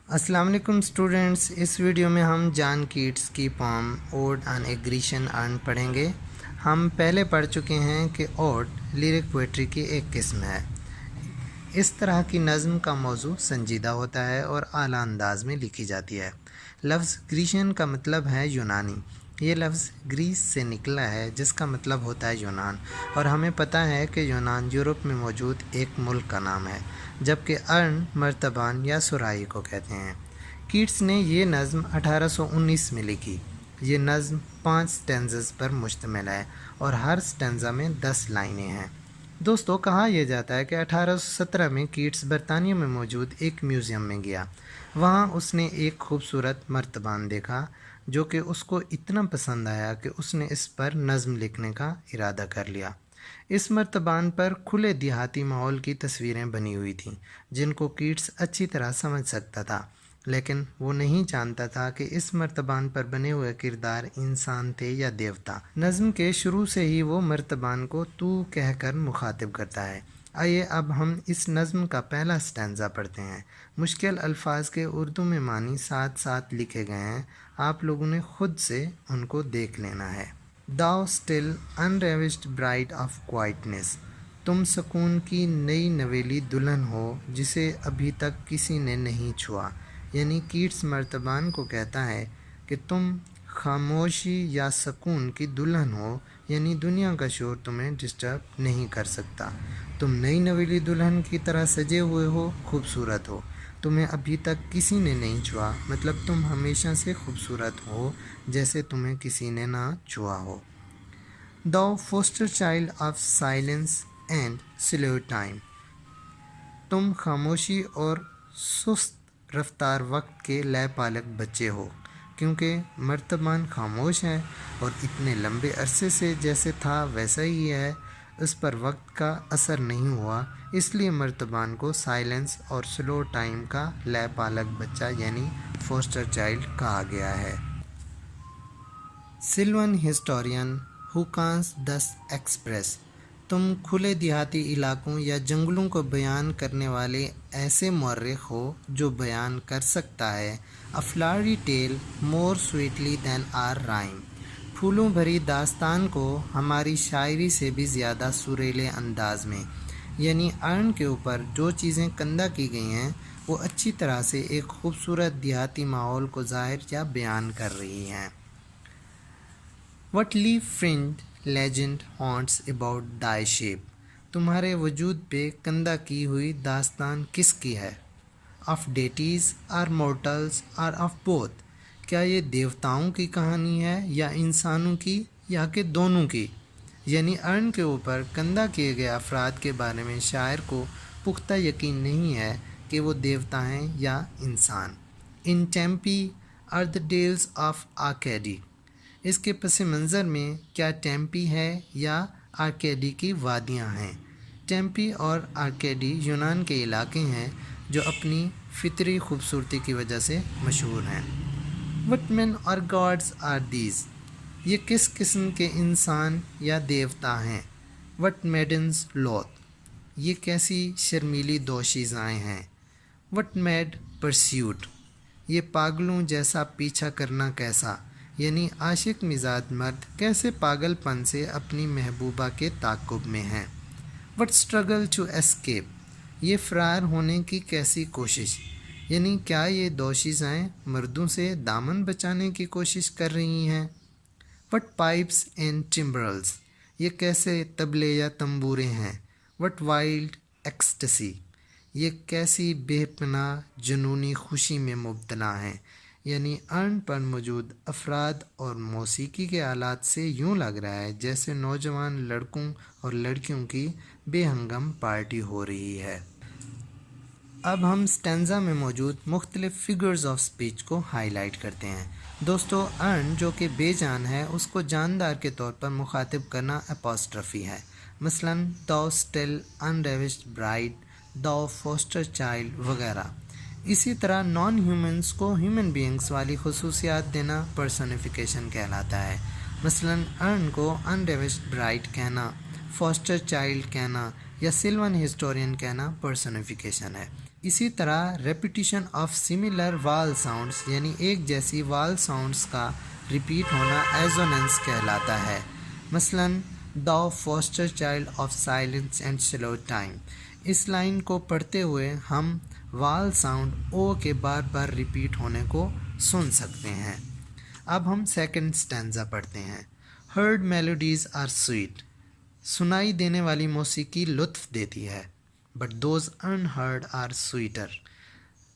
अस्सलाम वालेकुम स्टूडेंट्स। इस वीडियो में हम जॉन कीट्स की poem ode on Grecian urn पढ़ेंगे। हम पहले पढ़ चुके हैं कि ओड लिरिक पोइट्री की एक किस्म है। इस तरह की नज़म का मौजू संजीदा होता है और आला अंदाज में लिखी जाती है। लफ्ज़ ग्रीशियन का मतलब है यूनानी। ये लफ्ज़ ग्रीस से निकला है जिसका मतलब होता है यूनान, और हमें पता है कि यूनान यूरोप में मौजूद एक मुल्क का नाम है, जबकि अर्न मर्तबान या सुराही को कहते हैं। कीट्स ने ये नज़म 1819 में लिखी। ये नज़म 5 स्टेंज़स पर मुश्तमिल है और हर स्टेंज़ा में 10 लाइनें हैं। दोस्तों, कहा यह जाता है कि 1817 में कीट्स बरतानिया में मौजूद एक म्यूज़ियम में गया। वहाँ उसने एक खूबसूरत मर्तबान देखा जो कि उसको इतना पसंद आया कि उसने इस पर नज़म लिखने का इरादा कर लिया। इस मर्तबान पर खुले देहाती माहौल की तस्वीरें बनी हुई थीं जिनको कीट्स अच्छी तरह समझ सकता था, लेकिन वो नहीं जानता था कि इस मर्तबान पर बने हुए किरदार इंसान थे या देवता। नज़म के शुरू से ही वो मर्तबान को तू कहकर मुखातिब करता है। आइए अब हम इस नज़म का पहला स्टैंज़ा पढ़ते हैं। मुश्किल अल्फाज के उर्दू में मानी साथ साथ लिखे गए हैं, आप लोगों ने खुद से उनको देख लेना है। दाओ still unravished bride of quietness, तुम सुकून की नई नवेली दुल्हन हो जिसे अभी तक किसी ने नहीं छुआ। यानी कीट्स मर्तबान को कहता है कि तुम खामोशी या सुकून की दुल्हन हो, यानी दुनिया का शोर तुम्हें डिस्टर्ब नहीं कर सकता। तुम नई नवेली दुल्हन की तरह सजे हुए हो, खूबसूरत हो, तुम्हें अभी तक किसी ने नहीं छुआ, मतलब तुम हमेशा से खूबसूरत हो जैसे तुम्हें किसी ने ना छुआ हो। The foster child of silence and slow time, तुम खामोशी और सुस्त रफ्तार वक्त के लय पालक बच्चे हो। क्योंकि मर्तबान खामोश है और इतने लंबे अरसे से जैसे था वैसा ही है, उस पर वक्त का असर नहीं हुआ, इसलिए मर्तबान को साइलेंस और स्लो टाइम का लय पालक बच्चा यानी फोस्टर चाइल्ड कहा गया है। सिल्वन हिस्टोरियन हु कांस दस एक्सप्रेस, तुम खुले देहाती इलाकों या जंगलों को बयान करने वाले ऐसे मौर्रिख हो जो बयान कर सकता है a flowery tale more sweetly than our rhyme, फूलों भरी दास्तान को हमारी शायरी से भी ज़्यादा सुरीले अंदाज में। यानी अर्न के ऊपर जो चीज़ें कंदा की गई हैं वो अच्छी तरह से एक खूबसूरत देहाती माहौल को ज़ाहिर या बयान कर रही हैं। What leaf fringe legend haunts about thy shape, तुम्हारे वजूद पे कंदा की हुई दास्तान किसकी है। Of deities or mortals or of both, क्या ये देवताओं की कहानी है या इंसानों की या कि दोनों की। यानी अर्न के ऊपर कंदा किए गए अफराद के बारे में शायर को पुख्ता यकीन नहीं है कि वो देवता हैं या इंसान। इन टेम्पी आर द डेल्स ऑफ आर्केडी, इसके पस मंज़र में क्या टेम्पी है या आर्केडी की वादियाँ हैं। टेम्पी और आर्केडी यूनान के इलाके हैं जो अपनी फितरी खूबसूरती की वजह से मशहूर हैं। वट मैन और गॉड्स आर दीज, ये किस किस्म के इंसान या देवता हैं। वट मेडन्स लॉथ, ये कैसी शर्मीली दोशीज़ाएँ हैं। वट मैड परस्यूट, ये पागलों जैसा पीछा करना कैसा। यानी आशिक मिजाज मर्द कैसे पागलपन से अपनी महबूबा के ताक़ुब में हैं। वट स्ट्रगल टू एस्केप, ये फ़रार होने की कैसी कोशिश। यानी क्या ये दोशीज़ाएँ मर्दों से दामन बचाने की कोशिश कर रही हैं। वट पाइप्स एंड टिम्ब्रल्स, ये कैसे तबले या तंबूरे हैं। वट वाइल्ड एक्सटेसी, ये कैसी बेपनाह जुनूनी खुशी में मुब्तला हैं। यानी अर्न पर मौजूद अफराद और मौसीकी के आलात से यूँ लग रहा है जैसे नौजवान लड़कों और लड़कियों की बेहंगम पार्टी हो रही है। अब हम स्टेंज़ा में मौजूद मुख्तलिफ़ फिगर्स ऑफ स्पीच को हाईलाइट करते हैं। दोस्तों, अर्न जो कि बेजान है उसको जानदार के तौर पर मुखातिब करना एपोस्ट्रफी है। मसलन दो स्टिल अनरेविश्ड ब्राइड, दो फोस्टर चाइल्ड वगैरह। इसी तरह नॉन ह्यूमन्स को ह्यूमन बीइंग्स वाली खसूसियात देना पर्सनिफिकेशन कहलाता है। मसलन अर्न को अनरेविश्ड ब्राइड कहना, फोस्टर चाइल्ड कहना या सिल्वन हिस्टोरियन कहना पर्सनिफिकेशन है। اسی طرح ریپیٹیشن آف سملر وال ساؤنڈس یعنی ایک جیسی وال ساؤنڈس کا ریپیٹ ہونا ایزوننس کہلاتا ہے. مثلاً thou foster child of silence and slow time. اس لائن کو پڑھتے ہوئے ہم وال ساؤنڈ او کے بار بار ریپیٹ ہونے کو سن سکتے ہیں. اب ہم سیکنڈ سٹینزا پڑھتے ہیں. Heard melodies are sweet. سنائی دینے والی موسیقی لطف دیتی ہے. But those unheard are sweeter.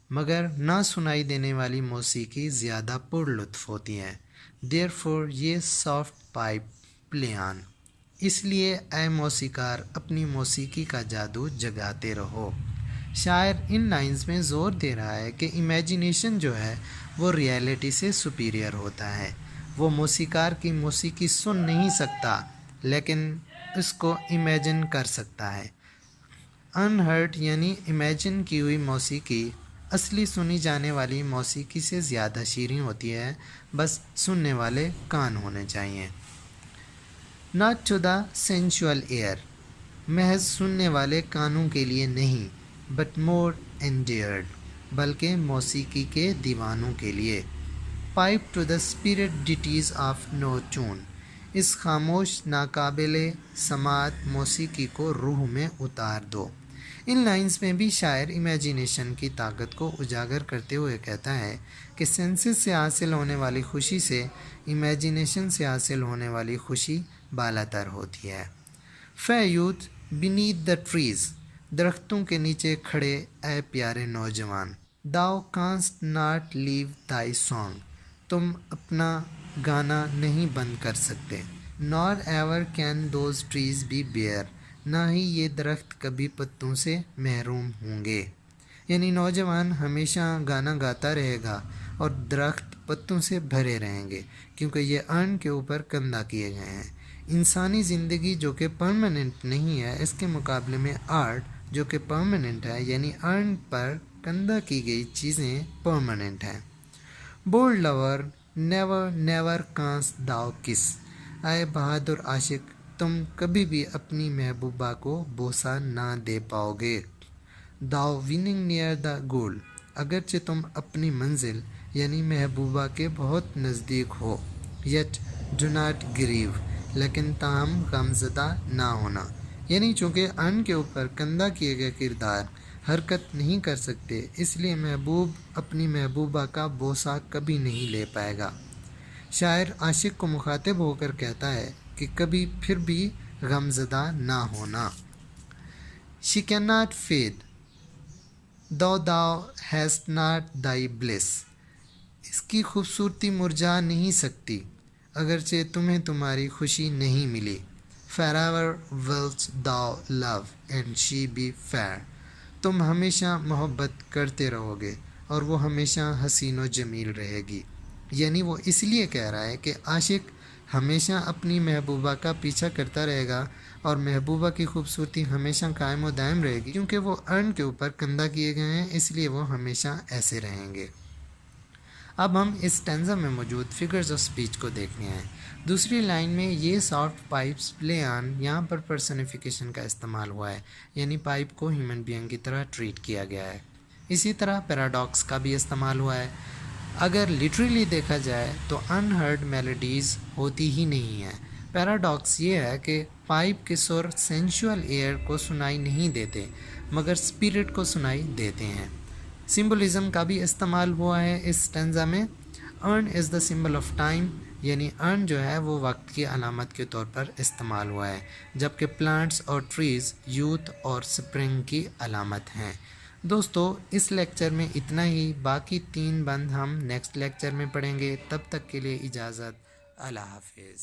مگر نہ سنائی دینے والی موسیقی زیادہ پر لطف ہوتی ہے. دیر فور یہ سافٹ پائپ پلے آن. اس لیے اے موسیقار اپنی موسیقی کا جادو جگاتے رہو. شاعر ان لائنز میں زور دے رہا ہے کہ امیجینیشن جو ہے وہ ریئلٹی سے سپیریئر ہوتا ہے. وہ موسیقار کی موسیقی سن نہیں سکتا لیکن اس کو امیجن کر سکتا ہے. انہرڈ یعنی امیجن کی ہوئی موسیقی اصلی سنی جانے والی موسیقی سے زیادہ شیریں ہوتی ہے. بس سننے والے کان ہونے چاہئیں. Not to the sensual ear. محض سننے والے کانوں کے لیے نہیں بٹ مور انڈیئرڈ بلکہ موسیقی کے دیوانوں کے لیے. Pipe to the spirit ditties of no tone. اس خاموش ناقابل سماعت موسیقی کو روح میں اتار دو. ان لائنز میں بھی شاعر امیجینیشن کی طاقت کو اجاگر کرتے ہوئے کہتا ہے کہ سینسز سے حاصل ہونے والی خوشی سے امیجینیشن سے حاصل ہونے والی خوشی بالا تر ہوتی ہے. فے یوتھ بینیتھ دا ٹریز. درختوں کے نیچے کھڑے اے پیارے نوجوان. داؤ کانسٹ ناٹ لیو تائی سانگ. تم اپنا گانا نہیں بند کر سکتے. Nor ever can those trees be bare. نہ ہی یہ درخت کبھی پتوں سے محروم ہوں گے. یعنی نوجوان ہمیشہ گانا گاتا رہے گا اور درخت پتوں سے بھرے رہیں گے کیونکہ یہ ارن کے اوپر کندہ کیے گئے ہیں. انسانی زندگی جو کہ پرماننٹ نہیں ہے اس کے مقابلے میں آرٹ جو کہ پرماننٹ ہے یعنی ارن پر کندہ کی گئی چیزیں پرماننٹ ہیں. Bold lover never never canst thou kiss. اے بہادر عاشق تم کبھی بھی اپنی محبوبہ کو بوسہ نہ دے پاؤ گے. داؤ وننگ نیئر دا گول. اگرچہ تم اپنی منزل یعنی محبوبہ کے بہت نزدیک ہو. Yet do not grieve. لیکن تاہم غم زدہ نہ ہونا. یعنی چونکہ ارن کے اوپر کندہ کیے گئے کردار حرکت نہیں کر سکتے اس لیے محبوب اپنی محبوبہ کا بوسہ کبھی نہیں لے پائے گا. شاعر عاشق کو مخاطب ہو کر کہتا ہے کہ کبھی پھر بھی غم زدہ نہ ہونا. She cannot fade though thou hast not thy bliss. اس کی خوبصورتی مرجھا نہیں سکتی اگرچہ تمہیں تمہاری خوشی نہیں ملی. Forever wilt thou love and she be fair. تم ہمیشہ محبت کرتے رہو گے اور وہ ہمیشہ حسین و جمیل رہے گی. یعنی وہ اس لیے کہہ رہا ہے کہ عاشق ہمیشہ اپنی محبوبہ کا پیچھا کرتا رہے گا اور محبوبہ کی خوبصورتی ہمیشہ قائم و دائم رہے گی کیونکہ وہ ارن کے اوپر کندہ کیے گئے ہیں اس لیے وہ ہمیشہ ایسے رہیں گے. اب ہم اس اسٹینزا میں موجود فگرز آف اسپیچ کو دیکھنے ہیں. دوسری لائن میں یہ سافٹ پائپس پلے آن یہاں پر پرسنیفیکیشن کا استعمال ہوا ہے یعنی پائپ کو ہیومن بینگ کی طرح ٹریٹ کیا گیا ہے. اسی طرح پیراڈاکس کا بھی استعمال ہوا ہے. اگر لٹرلی دیکھا جائے تو انہرڈ میلوڈیز ہوتی ہی نہیں ہیں. پیراڈاکس یہ ہے کہ پائپ کے سر سینشول ایئر کو سنائی نہیں دیتے مگر اسپرٹ کو سنائی دیتے ہیں. سمبولزم کا بھی استعمال ہوا ہے اس اسٹینزا میں. ارن از دا سمبل آف ٹائم یعنی ارن جو ہے وہ وقت کی علامت کے طور پر استعمال ہوا ہے جبکہ پلانٹس اور ٹریز یوتھ اور سپرنگ کی علامت ہیں. دوستو اس لیکچر میں اتنا ہی. باقی 3 بند ہم نیکسٹ لیکچر میں پڑھیں گے. تب تک کے لیے اجازت. اللہ حافظ.